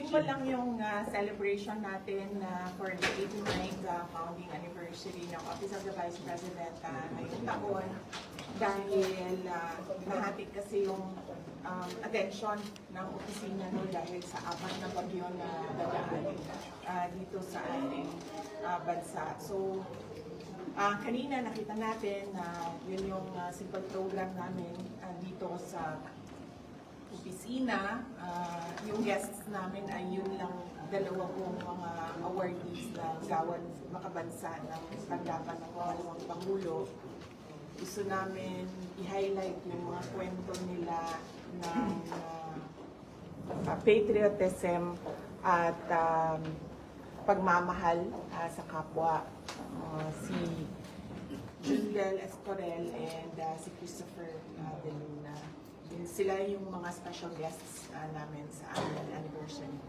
Simple lang yung celebration natin for the 89th founding anniversary ng Office of the Vice President ngayong taon. Dahil nahatid kasi yung attention ng opisina dahil sa apat na bagyo na dadaan dito sa ating bansa. So, kanina nakita natin na yun yung simple program namin dito sa opisina. Yung guests namin ay yun lang dalawa pong mga awardees na gawan makabansa ng tanggapan ng dalawang Pangulo. Gusto namin i-highlight yung mga kwento nila ng patriotism at pagmamahal sa kapwa. Si Jundel Estorel and si Christopher De Luna. Sila yung mga special guests namin sa annual anniversary.